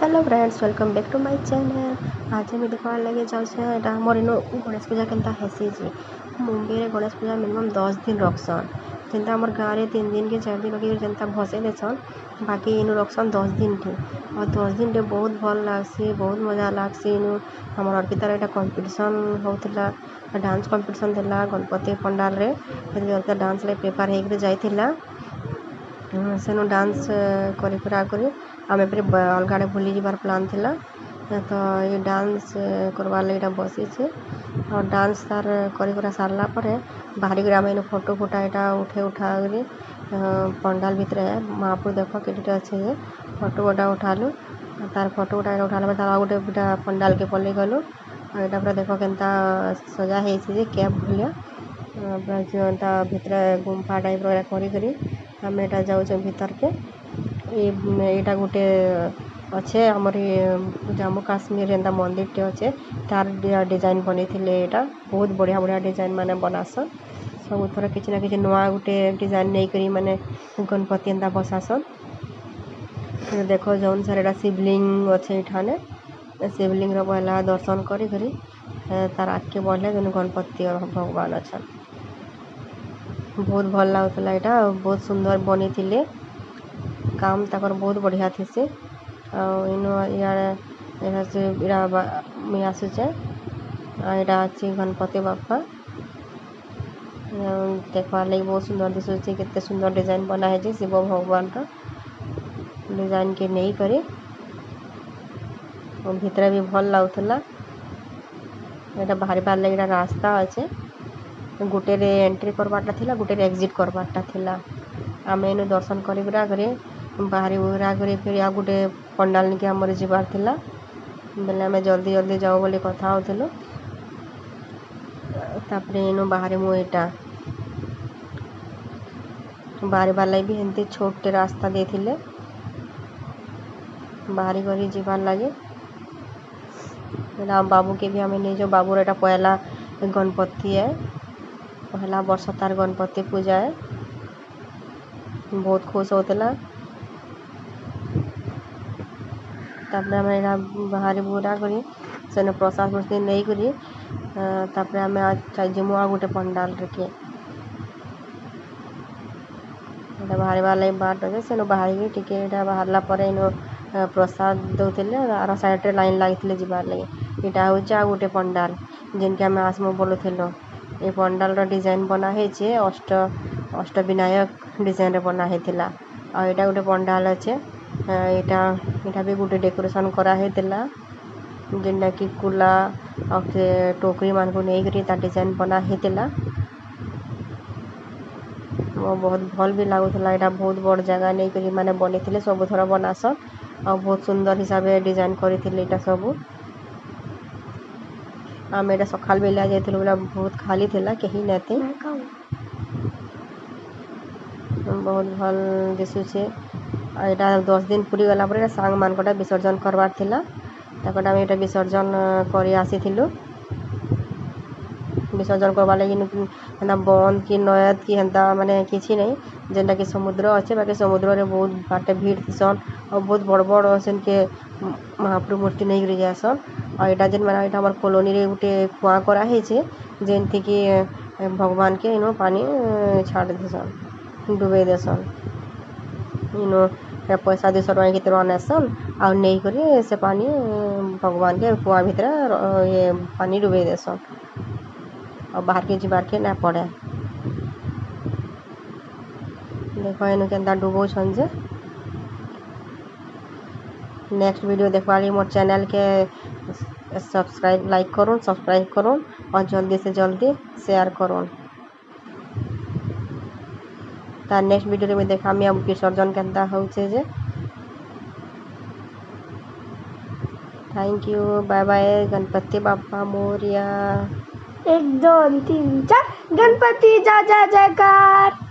Hello friends, welcome back to my channel. आज हम देखा लगे जाऊँ आमर इन गणेश पूजा केन्ता हेसी जे मुंबई गणेश पूजा मिनिमम 10 दिन रखसन। जेनता आमर गाँव में 3 दिन के 4 दिन लगे जेनता भसे देसन, बाकी इन रखसन 10 दिन थे। और 10 दिन टे बहुत भल लगसी, बहुत मजा लगसी। इन आमर अर्पितार यहाँ कंपटीशन होता, डांस कंपटीशन था गणपति पंडाल रे। डांस ले पेपर होकर जाइला सेनु डांस कर आम अलग आड़े बुली जार प्लान थिला। तो ये डांस करवार लगे बसी और डांस तार कर सारला बाहरी कर आम फोटो फोटा यहाँ उठे उठा पंडाल भितर महापुर देख के अच्छे जे फोटो वोटा उठालु। तार फोटो वोटा उठाला तार गोटे पंडाल के पलि गलु। यहाँ पूरा देख केन्ता सजा है कैब भलिया भितर गुम्फा टाइप करी आम यहाँ जाऊँ भीतर के। यहाँ गोटे अच्छे आमर जम्मू काश्मीर एंता मंदिर टे अच्छे तार डिजाइन बनी यहाँ बहुत बढ़िया बढ़िया डिजाइन माने बनासन। सब थर किसी ना कि नुआ गोटे डिजाइन नहीं करी माने गणपति एंता बसासन। देख जौन सर यहाँ शिवलिंग अच्छे ठाने शिवलिंग पहला दर्शन करी तार आगे बढ़ले जो गणपति और भगवान अच्छा बहुत भल लगुला। यहाँ बहुत सुंदर बनी थिले, काम तकर बहुत बढ़िया थी से आसूचे। यहाँ अच्छी गणपति बापा देखवार लगे बहुत सुंदर दिशुचे, केते सुंदर डिजाइन बना है शिव भगवान का डिजाइन के नहीं करी भितर भी भल लगुला। यहाँ बाहर बाहर लगे रास्ता अच्छे, गोटे रे एंट्री करवाटा थिला, गोटे रे एग्जिट करवाटा थिला। आम इन दर्शन कर बाहरी उरा कर फिर आ गोटे पंडाल निके आमर जीवार थिला बेले आम जल्दी जल्दी जाओ बोली कथा होथिलु। तापरे इन बाहर मुटा बाहर बार लगे भी एमती छोटे रास्ता देथिले बाहरी करी जीवार लगे। राम बाबू के भी हमें नहीं जो बाबू एटा पहला गणपति है, पहला वर्ष तार गणपति पूजा है, बहुत खुश होता। तापरे आम यहाँ बाहर बुरा करी सेने प्रसाद प्रसाद नहीं करी तापरे आम जिमु आ गोटे पंडाल के बाहर बाहर लगे बाट अच्छे सेनु बाहर टिके बाहरला इन प्रसाद दौले आर साइड लाइन लगी जीवार लगे। यहाँ हूँ आ गोटे पंडाल जिनके आम आसमु बोलूलु। ये पंडाल डिजाइन बना है अष्ट विनायक डिजाइन रे बना होता। और यहाँ गोटे पंडाल अच्छे यहाँ भी गोटे डेकोरेशन कराई जेनटा कि कुला और टोकरी मान को नहीं डिजाइन बना होता। बहुत भल भी लगुला। यहाँ बहुत बड़ जगह नहीं करी माने बनी थे सब थर बनासन और बहुत सुंदर हिसाब से डिजाइन करी सब। आम यहाँ सकाल बेला जाइलु बोला बहुत खाली थिला कहीं नहीं बहुत भल दिशुचे। यहाँ 10 दिन पूरी गला पर सांग मानकटा विसर्जन करवार थिला ताकटा आम यहाँ विसर्जन कर आसी विसर्जन करवा लगी बंद कि नयद कि हेन्ता माने किसी नहीं जेनटा कि समुद्र अच्छे बाकी समुद्र रे बहुत बाटे भीड़ थीसन और बहुत बड़ बड़ सेन के महाप्रभु मूर्ति नहीं गिरी जासन। और यहाँ जेन मैंने यहाँ कॉलोनी रे गोटे कुआ कराई जेन थी कि भगवान के इन पानी छाड़ देसन डुबे देसन इन पैसा 200 टଙ୍କା कितर आनेसन आ नहीं करी से पानी भगवान के कुआ भीतर ये पानी डुबे देसन और बाहर के जीवार के ना पड़े। देखो इन के डुबो जे नेक्स्ट वीडियो देखवा मोर चैनल के सब्सक्राइब लाइक करूँ सब्सक्राइब करूँ और जल्दी से जल्दी शेयर करूँ। तार नेक्स्ट वीडियो में देखा अब विसर्जन केन्ता होचे जे। Thank you, bye bye. Ganpati Bappa Morya. 1 2 3 4 Ganpati जय जय जयकार।